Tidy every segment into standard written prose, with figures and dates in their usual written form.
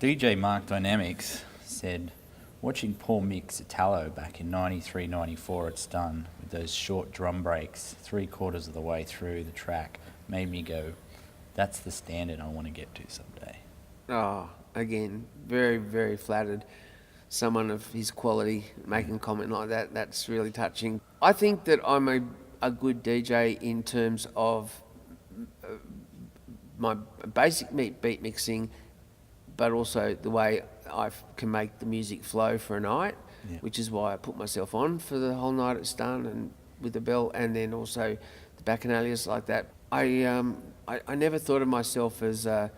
DJ Mark Dynamics said, watching Paul mix Italo back in 93, 94 at Stun with those short drum breaks 3/4 of the way through the track made me go, that's the standard I want to get to someday. Oh, again, very, very flattered. Someone of his quality making a comment like that, that's really touching. I think that I'm a good DJ in terms of my basic beat mixing, but also the way I can make the music flow for a night, which is why I put myself on for the whole night at Stun and with the bell, and then also the bacchanalias like that. I never thought of myself as a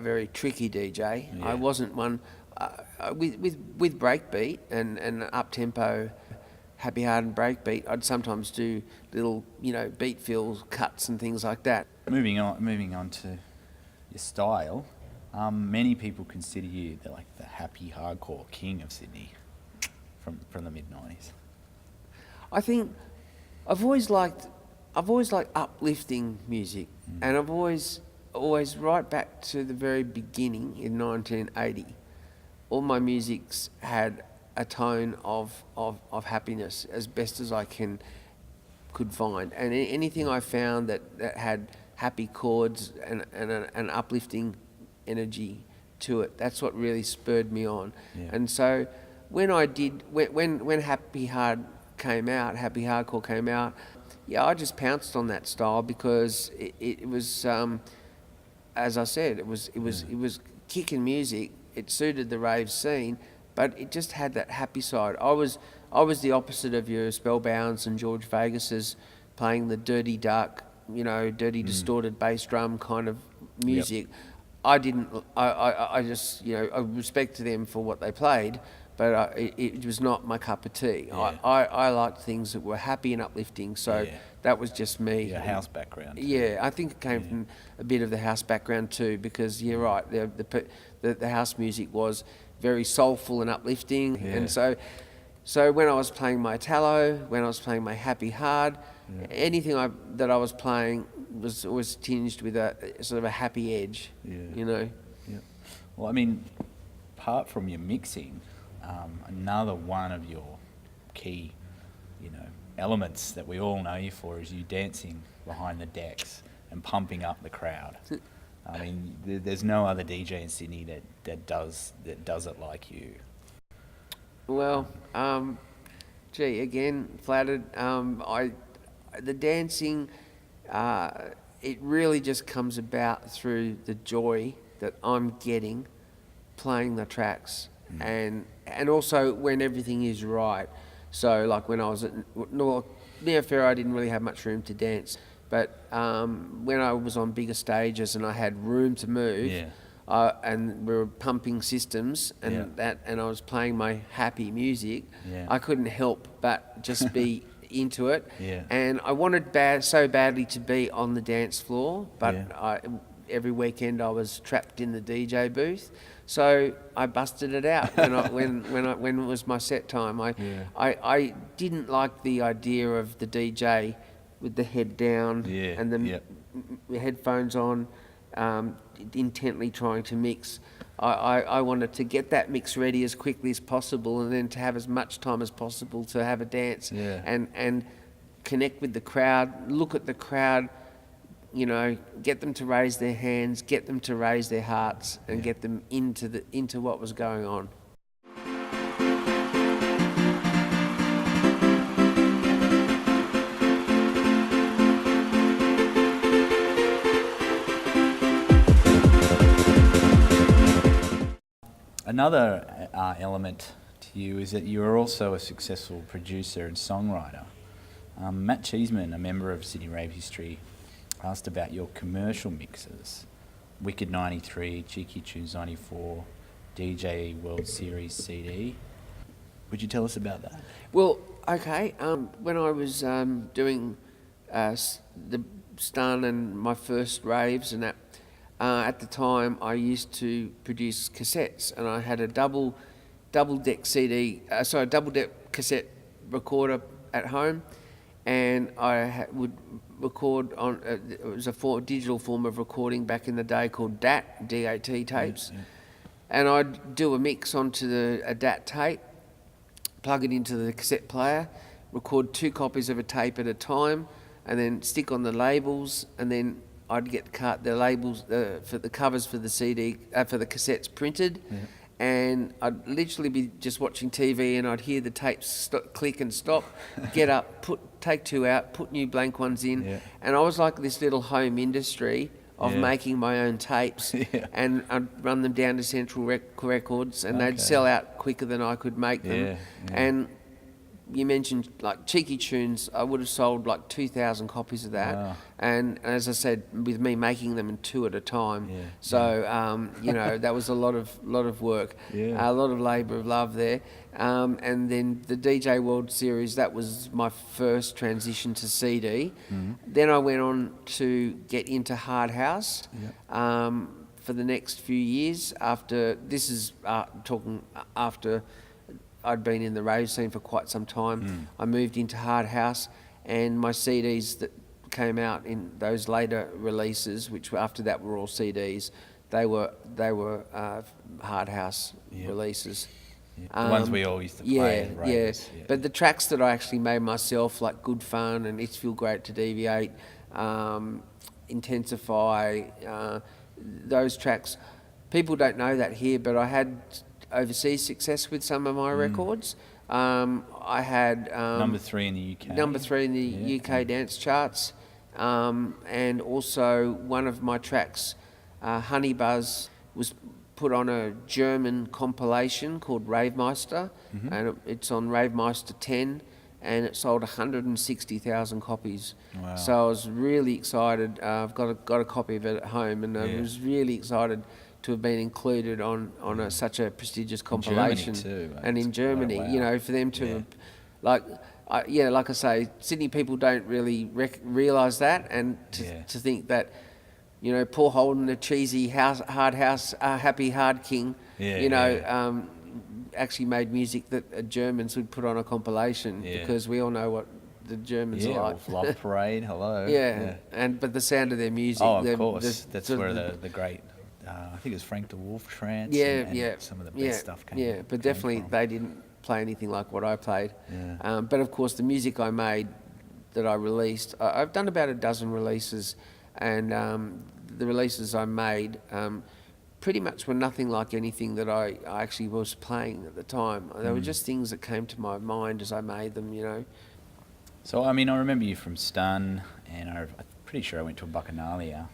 very tricky DJ. I wasn't one with breakbeat and up tempo, happy hard and breakbeat. I'd sometimes do little beat fills, cuts and things like that. Moving on to your style. Many people consider you the happy hardcore king of Sydney from the mid-90s. I think I've always liked uplifting music, and I've always right back to the very beginning in 1980. All my music's had a tone of happiness as best as I could find, and anything I found that had happy chords and an uplifting energy to it, that's what really spurred me on. And so when happy hardcore came out, I just pounced on that style because it was as I said, it was kicking music. It suited the rave scene, but it just had that happy side. I was the opposite of your Spellbounds and George Vegas's, playing the dirty, dark, dirty, distorted bass drum kind of music. I just, I respect them for what they played, but it was not my cup of tea. I liked things that were happy and uplifting, so that was just me. Your house background. I think it came from a bit of the house background too, because you're right, the house music was very soulful and uplifting, and so when I was playing my Italo, when I was playing my happy hard, anything that I was playing was always tinged with a sort of a happy edge, Well, I mean, apart from your mixing, another one of your key, elements that we all know you for is you dancing behind the decks and pumping up the crowd. I mean, there's no other DJ in Sydney that does it like you. Well, again, flattered. The dancing, it really just comes about through the joy that I'm getting playing the tracks, and also when everything is right. So like when I was at Neo Fair, I didn't really have much room to dance, but when I was on bigger stages and I had room to move, and we were pumping systems and I was playing my happy music, I couldn't help but just be into it. And I wanted so badly to be on the dance floor, but every weekend I was trapped in the DJ booth, so I busted it out when it was my set time. I didn't like the idea of the DJ with the head down and the headphones on, intently trying to mix. I wanted to get that mix ready as quickly as possible, and then to have as much time as possible to have a dance and connect with the crowd, look at the crowd, get them to raise their hands, get them to raise their hearts, and get them into what was going on. Another element to you is that you are also a successful producer and songwriter. Matt Cheeseman, a member of Sydney Rave History, asked about your commercial mixes: Wicked 93, Cheeky Tunes 94, DJ World Series CD. Would you tell us about that? Well, okay. When I was doing the Stun and my first raves and that, at the time I used to produce cassettes, and I had a double deck cassette recorder at home, and I would record on. It was a digital form of recording back in the day called DAT tapes, and I'd do a mix onto a DAT tape, plug it into the cassette player, record 2 copies of a tape at a time, and then stick on the labels, and then I'd get the labels for the covers for the CD for the cassettes printed, and I'd literally be just watching TV, and I'd hear the tapes click and stop, get up, take 2 out, put new blank ones in, and I was like this little home industry of making my own tapes, and I'd run them down to Central Records, and they'd sell out quicker than I could make them. And you mentioned like Cheeky Tunes, I would have sold like 2,000 copies of that. Wow. And as I said, with me making them in 2 at a time. So, you know, that was a lot of work, a lot of labour of love there. And then the DJ World Series, that was my first transition to CD. Then I went on to get into Hard House. For the next few years after I'd been in the rave scene for quite some time. I moved into Hard House, and my CDs that came out in those later releases, which after that were all CDs, they were Hard House releases. The ones we all used to play at raves. But the tracks that I actually made myself, like Good Fun and It's Feel Great to Deviate, Intensify, those tracks, people don't know that here, but I had overseas success with some of my records. I had number 3 in the UK. Number 3 in the UK dance charts, and also one of my tracks, Honey Buzz, was put on a German compilation called Rave Meister, and it's on Rave Meister 10, and it sold 160,000 copies. Wow. So I was really excited. I've got a copy of it at home, and I was really excited to have been included on such a prestigious compilation. In Germany too, and in Germany, wow. you know, for them to, like I say, Sydney people don't really realise that, and to think that, you know, Paul Holden, the cheesy hard house, happy hard king, actually made music that Germans would put on a compilation, because we all know what the Germans are like. Love Parade, hello. But the sound of their music. Oh, of course. That's where the great, I think it was Frank de Wolf trance. And some of the best stuff came. But definitely they didn't play anything like what I played. But of course, the music I made that I released, I've done about a dozen releases, and the releases I made pretty much were nothing like anything that I actually was playing at the time. They were just things that came to my mind as I made them, you know. So, I mean, I remember you from Stun, and I'm pretty sure I went to a Bacchanalia,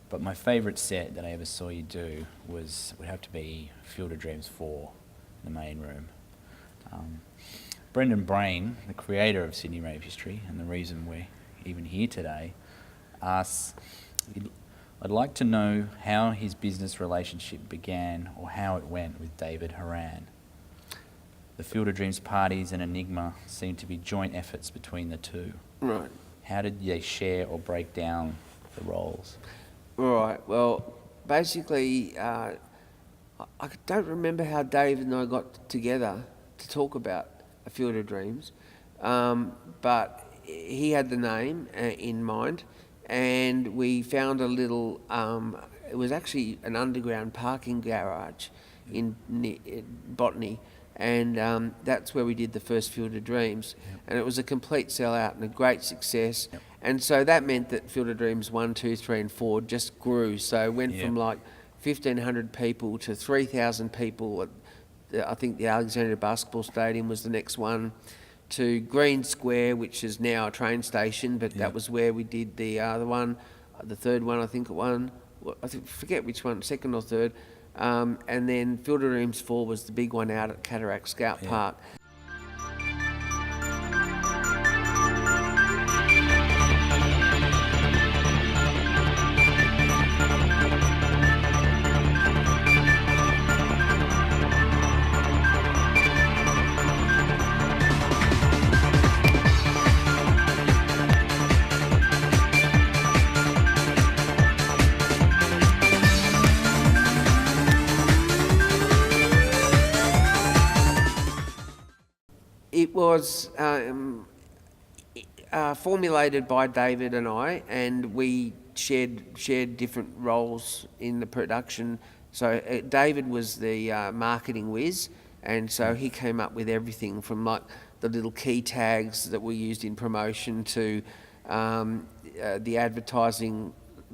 but my favourite set that I ever saw you do would have to be Field of Dreams 4 in the main room. Brendan Brain, the creator of Sydney Rave History, and the reason we're even here today, asks, I'd like to know how his business relationship began, or how it went with David Horan. The Field of Dreams parties and Enigma seem to be joint efforts between the two. Right. How did they share or break down the roles? Right. Well, basically, I don't remember how Dave and I got together to talk about A Field of Dreams, but he had the name in mind, and we found a little, it was actually an underground parking garage in Botany, and that's where we did the first Field of Dreams, and it was a complete sellout and a great success. And so that meant that Field of Dreams 1, 2, 3 and 4 just grew. So it went from like 1,500 people to 3,000 people. I think the Alexandria Basketball Stadium was the next one, to Green Square, which is now a train station, but that was where we did the other one, the third one I think it won. I forget which one, second or third. And then Field of Dreams 4 was the big one out at Cataract Scout Park. It was formulated by David and I, and we shared different roles in the production So David was the marketing whiz, and so he came up with everything from like the little key tags that we used in promotion to the advertising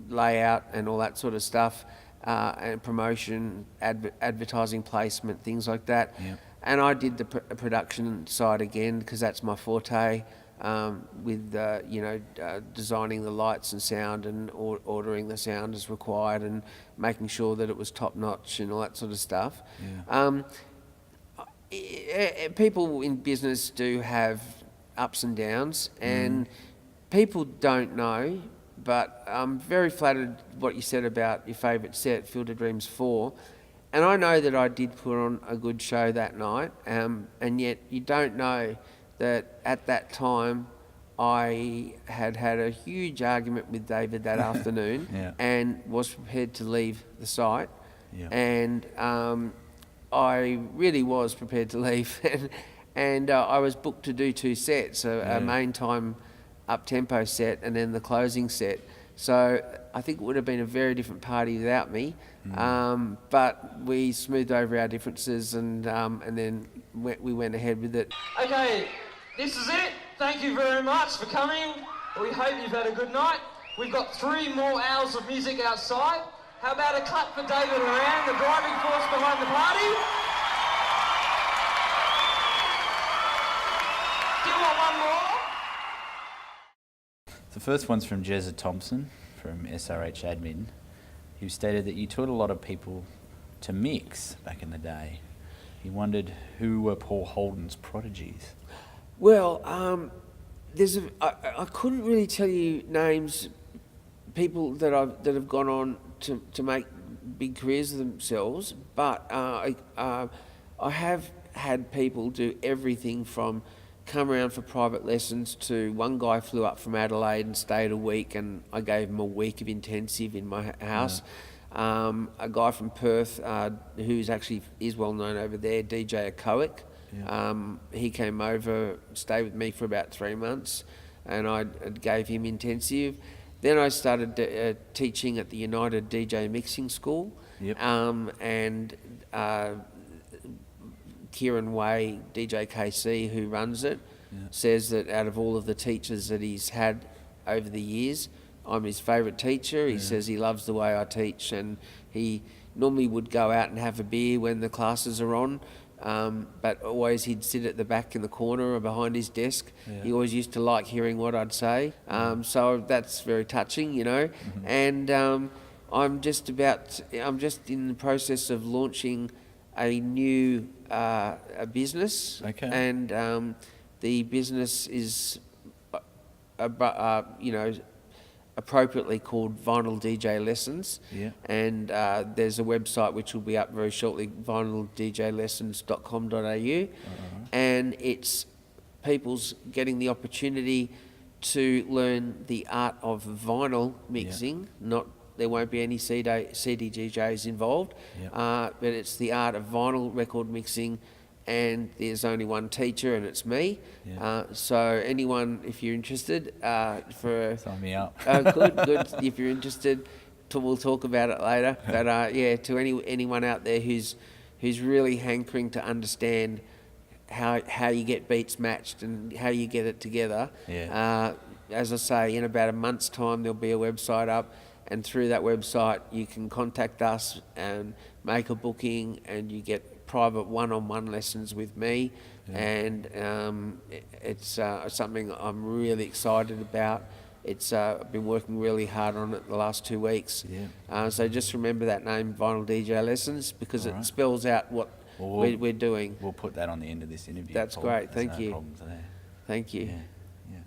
layout and all that sort of stuff, and promotion, advertising placement, things like that. Yep. And I did the production side again because that's my forte, with designing the lights and sound and ordering the sound as required and making sure that it was top notch and all that sort of stuff. Yeah. People in business do have ups and downs, and people don't know, but I'm very flattered what you said about your favourite set, Field of Dreams 4. And I know that I did put on a good show that night, and yet you don't know that at that time I had a huge argument with David that afternoon, Yeah. and was prepared to leave the site. Yeah. And I really was prepared to leave, and I was booked to do 2 sets, a main time up-tempo set and then the closing set. So I think it would have been a very different party without me, but we smoothed over our differences, and then we went ahead with it. Okay, this is it. Thank you very much for coming. We hope you've had a good night. We've got 3 more hours of music outside. How about a clap for David Moran, the driving force behind the party? Do you want one more? The first one's from Jezza Thompson from SRH Admin, who stated that you taught a lot of people to mix back in the day. He wondered who were Paul Holden's prodigies. Well, I couldn't really tell you names, people that have gone on to make big careers of themselves, but I have had people do everything from come around for private lessons to one guy flew up from Adelaide and stayed a week, and I gave him a week of intensive in my house. A guy from Perth who's actually is well known over there, DJ Akoic. He came over, stayed with me for about 3 months, and I gave him intensive. Then I started teaching at the United DJ Mixing School. Yep. And Kieran Way, DJ KC, who runs it, says that out of all of the teachers that he's had over the years, I'm his favourite teacher. He says he loves the way I teach, and he normally would go out and have a beer when the classes are on, but always he'd sit at the back in the corner or behind his desk. He always used to like hearing what I'd say, so that's very touching, you know. And I'm just in the process of launching a new a business. Okay. And the business is appropriately called Vinyl DJ Lessons. Yeah. And there's a website which will be up very shortly, vinyldjlessons.com.au. And it's people's getting the opportunity to learn the art of vinyl mixing. There won't be any CD DJs involved, but it's the art of vinyl record mixing, and there's only one teacher, and it's me. So anyone, if you're interested, Sign me up. Good. If you're interested, we'll talk about it later. But to anyone out there who's really hankering to understand how you get beats matched and how you get it together. As I say, in about a month's time, there'll be a website up. And through that website, you can contact us and make a booking, and you get private one-on-one lessons with me. And it's something I'm really excited about. I've been working really hard on it the last 2 weeks. So just remember that name, Vinyl DJ Lessons, because it spells out what we're doing. We'll put that on the end of this interview. That's Paul. great. There's Thank no you. problems there. Thank you. Yeah.